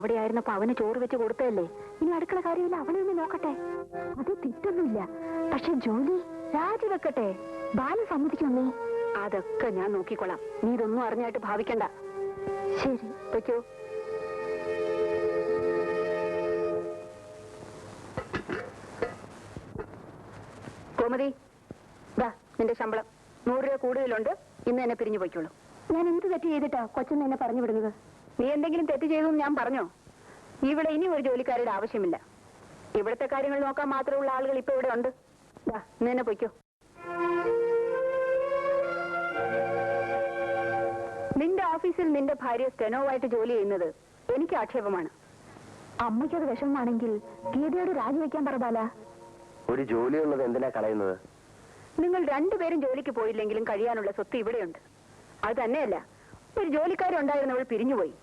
അവിടെയായിരുന്നപ്പോ അവന് ചോറ് വെച്ച് കൊടുത്തതല്ലേ. ഇനി അടുക്കള കാര്യമില്ല, അവനെ ഒന്ന് നോക്കട്ടെ. അത് തെറ്റൊന്നുമില്ല. പക്ഷെ ജോലി രാജിവെക്കട്ടെ. ബാലു സമ്മതിക്കുന്നേ. അതൊക്കെ ഞാൻ നോക്കിക്കൊള്ളാം. നീ ഇതൊന്നും അറിഞ്ഞായിട്ട് ഭാവിക്കണ്ട. ശരി, വെക്കോ. കോമതി, ദാ നിന്റെ ശമ്പളം 100 രൂപ കൂടുതലുണ്ട്. ഇന്ന് എന്നെ പിരിഞ്ഞു പോയിക്കോളൂ. ഞാൻ എന്ത് തെറ്റ് ചെയ്തിട്ടാ കൊച്ചെന്ന് എന്നെ പറഞ്ഞു വിടുന്നത്? നീ എന്തെങ്കിലും തെറ്റ് ചെയ്തു ഞാൻ പറഞ്ഞോ? ഇവിടെ ഇനി ഒരു ജോലിക്കാരുടെ ആവശ്യമില്ല. ഇവിടുത്തെ കാര്യങ്ങൾ നോക്കാൻ മാത്രമുള്ള ആളുകൾ ഇപ്പൊ ഇവിടെ ഉണ്ട്. നീ തന്നെ പൊയ്ക്കോ. നിന്റെ ഓഫീസിൽ നിന്റെ ഭാര്യ സ്റ്റെനോവായിട്ട് ജോലി ചെയ്യുന്നത് എനിക്ക് ആക്ഷേപമാണ്. അമ്മയ്ക്കത് വിഷമമാണെങ്കിൽ ഗീതയോട് രാജിവെക്കാൻ പറതാല. ഒരു ജോലിയുള്ളത് എന്തിനാ കളയുന്നത്? നിങ്ങൾ രണ്ടുപേരും ജോലിക്ക് പോയില്ലെങ്കിലും കഴിയാനുള്ള സ്വത്ത് ഇവിടെയുണ്ട്. അത് തന്നെയല്ല, ഒരു ജോലിക്കാരുണ്ടായിരുന്നവൾ പിരിഞ്ഞുപോയി.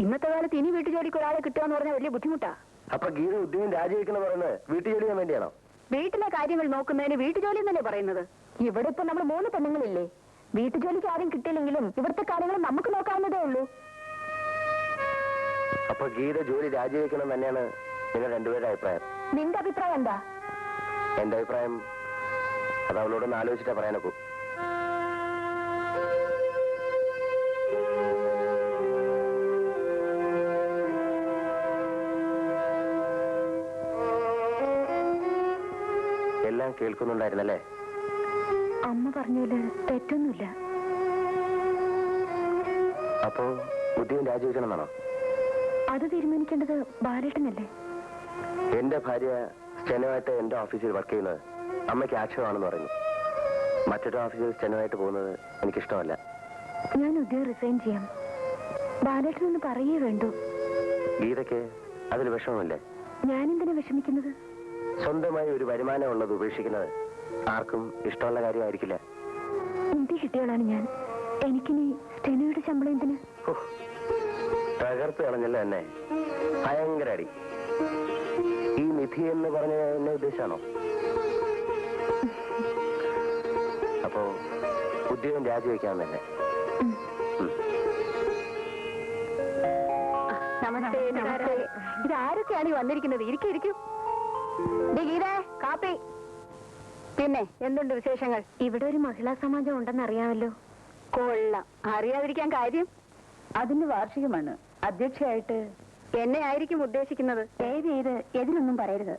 ഇന്നത്തെ കാലത്ത് ഇനി വീട്ടുജോലിക്ക് ഒരാളെ കിട്ടുക എന്ന് പറഞ്ഞാൽ വലിയ ബുദ്ധിമുട്ടാ. അപ്പൊ ഗീത ഉദ്യോഗം രാജിവെക്കണം പറയുന്നത് വീട്ടുജോലി ചെയ്യാൻ വേണ്ടിയാണോ? വീട്ടിലെ കാര്യങ്ങൾ നോക്കുന്നതിന് വീട്ടുജോലി എന്നല്ലേ പറയുന്നത്? ഇവിടെ ഇപ്പൊ നമ്മൾ 3 പെണ്ണുങ്ങളില്ലേ? വീട്ടുജോലിക്ക് ആരും കിട്ടിയില്ലെങ്കിലും ഇവിടുത്തെ കാര്യങ്ങൾ നമുക്ക് നോക്കാവുന്നതേ ഉള്ളൂ. അപ്പൊ ഗീത ജോലി രാജിവെക്കണം തന്നെയാണ് നിങ്ങൾ രണ്ടുപേരുടെ അഭിപ്രായം? നിന്റെ അഭിപ്രായം എന്താ? എന്റെ അഭിപ്രായം അത് അവളോടൊന്ന് ആലോചിച്ചിട്ടാ പറയാനൊക്കൂ. എല്ലാം കേൾക്കുന്നുണ്ടായിരുന്നല്ലേ? അമ്മ പറഞ്ഞതില് തെറ്റൊന്നുമില്ല. അപ്പോ ഉദ്യോഗം രാജിവെക്കണം എന്നാണോ? അത് തീരുമാനിക്കേണ്ടത് ബാലേട്ടനല്ലേ? എന്റെ ഭാര്യ സ്റ്റെനോവായിട്ട് എന്റെ ഓഫീസിൽ വർക്ക് ചെയ്യുന്നത് അമ്മയ്ക്ക് ആക്ഷേപമാണെന്ന് പറയുന്നു. മറ്റൊരു ഓഫീസിൽ സ്റ്റെനോവായിട്ട് പോകുന്നത് എനിക്കിഷ്ടമല്ല. ഞാൻ ഉദ്യോഗം റിസൈൻ ചെയ്യാം. ബാലേട്ടനൊന്ന് പറയേ വേണ്ടു. ഗീതയ്ക്ക് അതിൽ വിഷമമില്ലേ? ഞാനെന്തിനാ വിഷമിക്കുന്നത്? സ്വന്തമായി ഒരു വരുമാനം ഉള്ളത് ഉപേക്ഷിക്കുന്നത് ആർക്കും ഇഷ്ടമുള്ള കാര്യമായിരിക്കില്ല. നിധി കിട്ടിയാളാണ് ഞാൻ. എനിക്കിനി സ്റ്റെനോയുടെ ശമ്പളം എന്തിന്? തകർത്ത് കളഞ്ഞല്ലോ എന്നെ. ഭയങ്കര അടി. ഈ നിധി എന്ന് പറഞ്ഞ എന്നെ ഉദ്ദേശാണോ? അപ്പോ ഉദ്യോഗം രാജിവെക്കാമെന്ന് തന്നെ. നമസ്തേ. നമസ്തേ. ഇതാരൊക്കെയാണ് ഈ വന്നിരിക്കുന്നത്? ഇരിക്കും. ഗീതേ, കാപ്പി. പിന്നെ എന്തുണ്ട് വിശേഷങ്ങൾ? ഇവിടെ ഒരു മഹിളാ സമാജം ഉണ്ടെന്ന് അറിയാമല്ലോ. കൊള്ളാം. അറിയാതിരിക്കാൻ കാര്യം? അതിന്റെ വാർഷികമാണ്. അധ്യക്ഷയായിട്ട് എന്നെ ആയിരിക്കും ഉദ്ദേശിക്കുന്നത്. ദയവേത് എതിരൊന്നും പറയരുത്.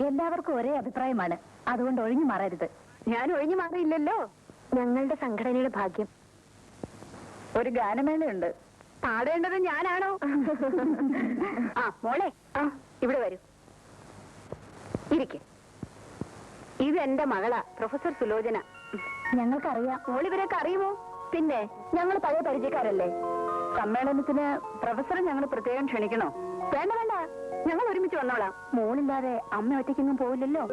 എല്ലാവർക്കും ഒരേ അഭിപ്രായമാണ്. അതുകൊണ്ട് ഒഴിഞ്ഞു മാറരുത്. ഞാൻ ഒഴിഞ്ഞു മാറിയില്ലല്ലോ. ഞങ്ങളുടെ സംഘടനയുടെ ഭാഗ്യം. ഒരു ഗാനമേളയുണ്ട്. പാടേണ്ടത് ഞാനാണോ? ആ മോളെ, ഇവിടെ വരൂ. ഇരിക്കെ. ഇത് എന്റെ മകളാ, പ്രൊഫസർ സുലോചന. ഞങ്ങൾക്കറിയാം. മോളിവരൊക്കെ അറിയുമോ? പിന്നെ ഞങ്ങൾ പഴയ പരിചയക്കാരല്ലേ. സമ്മേളനത്തിന് പ്രൊഫസറെ ഞങ്ങൾ പ്രത്യേകം ക്ഷണിക്കണോ? വേണ്ട വേണ്ട, ഞങ്ങൾ ഒരുമിച്ച് വന്നോളാം. മോളില്ലാതെ അമ്മ ഒറ്റയ്ക്കൊന്നും പോവില്ലല്ലോ.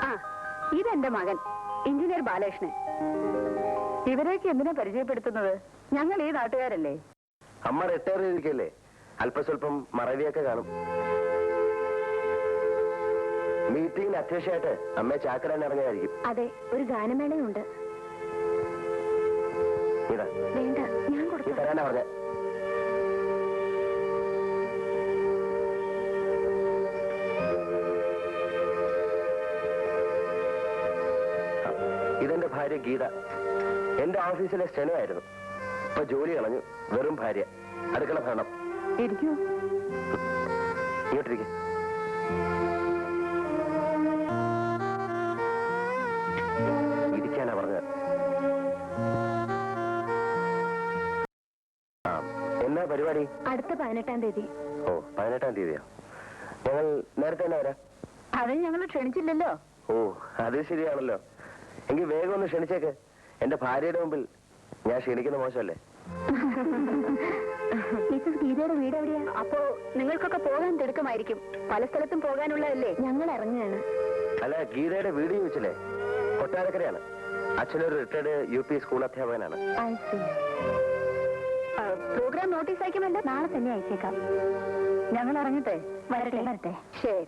ആ, ഇതെന്റെ മകൻ എഞ്ചിനീയർ ബാലകൃഷ്ണൻ. ഇവരേക്ക് എന്തിനാ പരിചയപ്പെടുത്തുന്നത്? ഞങ്ങൾ ഈ നാട്ടുകാരല്ലേ. അമ്മ റിട്ടയർ ചെയ്തിരിക്കല്ലേ, അല്പസ്വല്പം മറവിയൊക്കെ കാണും. മീറ്റിംഗിന് അധ്യക്ഷയായിട്ട് അമ്മയെ ചാക്കരാൻ ഇറങ്ങിയായിരിക്കും. അതെ, ഒരു ഗാനമേളയുണ്ട്. വേണ്ട, ഞാൻ കൊടുത്തു. തരാനാ പറഞ്ഞ. ഇതെന്റെ ഭാര്യ ഗീത. എന്റെ ഓഫീസിലെ സ്റ്റെനോ ആയിരുന്നു. ഇപ്പൊ ജോലി കളഞ്ഞു. വെറും ഭാര്യ. അടുക്കള ഭരണം. ഇരിക്കൂ. ഇങ്ങോട്ടിരിക്കും. ഇരിക്കാനാ പറഞ്ഞത്. എന്നാ പരിപാടി? അടുത്ത 18-ാം തീയതി. ഓ, 18-ാം തീയതിയോ? ഞങ്ങൾ നേരത്തെ തന്നെ വരാം. അതിന് ഞങ്ങൾ ക്ഷണിച്ചില്ലല്ലോ. ഓ, അത് ശരിയാണല്ലോ. എങ്കിൽ വേഗം ഒന്ന് ക്ഷണിച്ചേക്ക്. എന്റെ ഭാര്യയുടെ മുമ്പിൽ ഞാൻ ക്ഷണിക്കുന്ന മോശമല്ലേ? ഗീതയുടെ വീട് എവിടെയാ? അപ്പോ നിങ്ങൾക്കൊക്കെ പോകാൻ തിടുക്കമായിരിക്കും. പല സ്ഥലത്തും പോകാനുള്ളതല്ലേ. ഞങ്ങൾ ഇറങ്ങുകയാണ്. അല്ല, ഗീതയുടെ വീട് ചോദിച്ചില്ലേ? കൊട്ടാരക്കരയാണ്. അച്ഛനൊരു റിട്ടയർഡ് UP സ്കൂൾ അധ്യാപകനാണ്. പ്രോഗ്രാം നോട്ടീസ് അയക്കുമല്ലോ. നാളെ തന്നെ അയച്ചേക്കാം. ഞങ്ങൾ ഇറങ്ങട്ടെ. വരട്ടെ. ശരി.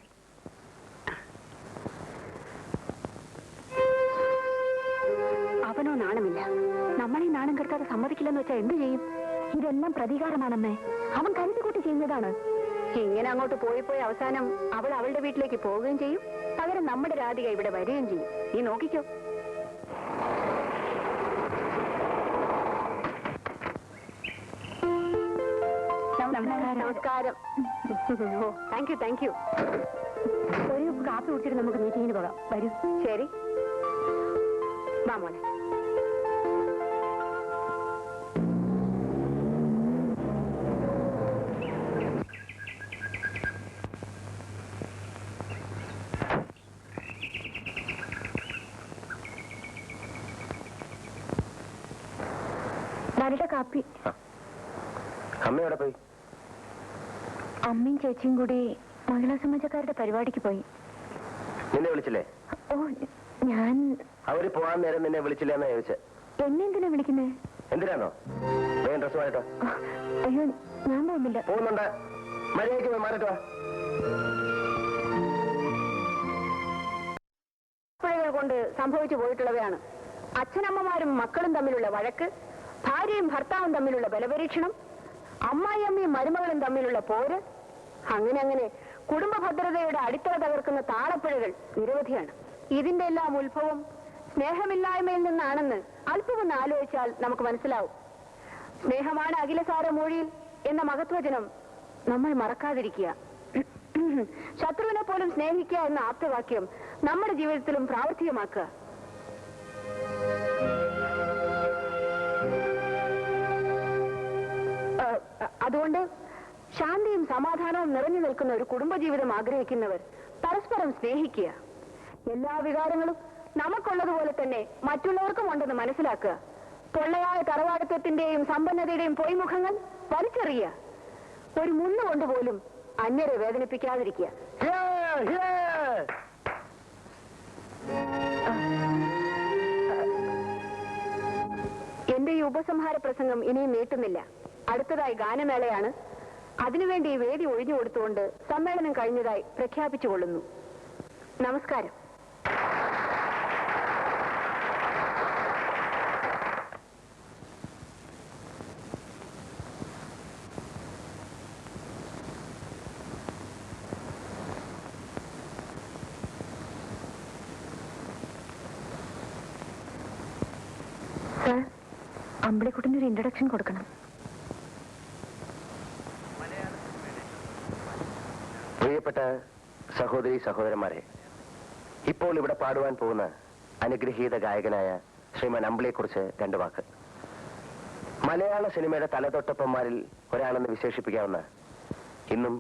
അവനോ നാണമില്ല. നമ്മളീ നാണം കെടുത്താതെ സമ്മതിക്കില്ലെന്ന് വെച്ചാൽ എന്ത് ചെയ്യും? ഇതെല്ലാം പ്രതികാരമാണമ്മേ. അവൻ കരുതിക്കൂട്ടി ചെയ്യുന്നതാണ്. ഇങ്ങനെ അങ്ങോട്ട് പോയി പോയി അവസാനം അവൾ അവളുടെ വീട്ടിലേക്ക് പോവുകയും ചെയ്യും, പകരം നമ്മുടെ രാധിക ഇവിടെ വരികയും ചെയ്യും. നീ നോക്കിക്കോ. നമസ്കാരം. ഓ, താങ്ക് യു. ഒരു കാപ്പി കുടിച്ചിട്ട് നമുക്ക് മീറ്റിങ്ങിന് പോകാം. വരൂ. ശരി, വാ മോനെ. നല്ല കാപ്പി. അമ്മയോടെ പോയി? അമ്മയും ചേച്ചിയും കൂടി മഹിളാ സമാജക്കാരുടെ പരിപാടിക്ക് പോയി. നിന്നെ വിളിച്ചില്ലേ? ഓ, ഞാൻ അവര് പോവാൻ നേരം നിന്നെ വിളിച്ചില്ല എന്നാ ചോദിച്ചേ. എന്നെ എന്തിനാ വിളിക്കുന്നേ? എന്തിനാണോ? വേഗം ഡ്രസ് മാറിട്ടോ. അയ്യോ, ഞാൻ പോകുന്നില്ല. പോകുന്നുണ്ട്. മര്യാദയ്ക്ക് പോയി മാറിട്ടോ. കൊണ്ട് സംഭവിച്ചു പോയിട്ടുള്ളവയാണ് അച്ഛനമ്മമാരും മക്കളും തമ്മിലുള്ള വഴക്ക്, ഭാര്യയും ഭർത്താവും തമ്മിലുള്ള ബലപരീക്ഷണം, അമ്മായിയമ്മയും മരുമകളും തമ്മിലുള്ള പോര്, അങ്ങനെ കുടുംബ ഭദ്രതയുടെ അടിത്തറ തകർക്കുന്ന താളപ്പിഴകൾ നിരവധിയാണ്. ഇതിന്റെ എല്ലാം ഉത്ഭവം സ്നേഹമില്ലായ്മയിൽ നിന്നാണെന്ന് അല്പമൊന്ന് ആലോചിച്ചാൽ നമുക്ക് മനസ്സിലാവും. സ്നേഹമാണ് അഖിലസാര മൊഴിയിൽ എന്ന മഹത്വചനം നമ്മൾ മറക്കാതിരിക്കുക. ശത്രുവിനെ പോലും സ്നേഹിക്കുക എന്ന ആപ്തവാക്യം നമ്മുടെ ജീവിതത്തിലും പ്രാവർത്തികമാക്കുക. അതുകൊണ്ട് ശാന്തിയും സമാധാനവും നിറഞ്ഞു നിൽക്കുന്ന ഒരു കുടുംബജീവിതം ആഗ്രഹിക്കുന്നവർ പരസ്പരം സ്നേഹിക്കുക. എല്ലാ വികാരങ്ങളും നമുക്കുള്ളതുപോലെ തന്നെ മറ്റുള്ളവർക്കും ഉണ്ടെന്ന് മനസ്സിലാക്കുക. പൊള്ളയായ തറവാടിത്വത്തിന്റെയും സമ്പന്നതയുടെയും പൊയ്മുഖങ്ങൾ വലിച്ചെറിയുക. ഒരു മുന്നുകൊണ്ടുപോലും അന്യരെ വേദനിപ്പിക്കാതിരിക്കുക. എന്റെ ഈ ഉപസംഹാര പ്രസംഗം ഇനിയും നീട്ടുന്നില്ല. അടുത്തതായി ഗാനമേളയാണ്. അതിനുവേണ്ടി ഈ വേദി ഒഴിഞ്ഞു കൊടുത്തുകൊണ്ട് സമ്മേളനം കഴിഞ്ഞതായി പ്രഖ്യാപിച്ചുകൊള്ളുന്നു. നമസ്കാരം. അമ്പിളിക്കുട്ടനൊരു ഇൻട്രഡക്ഷൻ കൊടുക്കണം. പ്രിയപ്പെട്ട സഹോദരി സഹോദരന്മാരെ, ഇപ്പോൾ ഇവിടെ പാടുവാൻ പോകുന്ന അനുഗ്രഹീത ഗായകനായ ശ്രീമാൻ അമ്പിളിയെക്കുറിച്ച് രണ്ടു വാക്ക്. മലയാള സിനിമയുടെ തലതൊട്ടപ്പന്മാരിൽ ഒരാളെന്ന് വിശേഷിപ്പിക്കാവുന്ന, ഇന്നും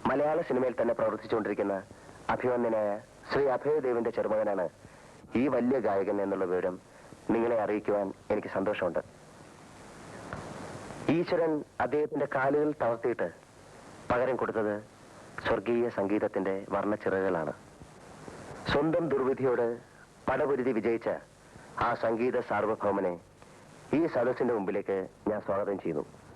മലയാള സിനിമയിൽ തന്നെ പ്രവർത്തിച്ചുകൊണ്ടിരിക്കുന്ന അഭിമന്യനായ ശ്രീ അഭയദേവിന്റെ ചെറുമകനാണ് ഈ വലിയ ഗായകൻ എന്നുള്ള വിവരം നിങ്ങളെ അറിയിക്കുവാൻ എനിക്ക് സന്തോഷമുണ്ട്. ഈശ്വരൻ അദ്ദേഹത്തിന്റെ കാലുകൾ തളർത്തിയിട്ട് പകരം കൊടുത്തത് സ്വർഗീയ സംഗീതത്തിന്റെ വർണ്ണച്ചിറകുകളാണ്. സ്വന്തം ദുർവിധിയോട് പടപൊരുതി വിജയിച്ച ആ സംഗീത സാർവഭൗമനെ ഈ സദസ്സിന്റെ മുമ്പിലേക്ക് ഞാൻ സ്വാഗതം ചെയ്യുന്നു.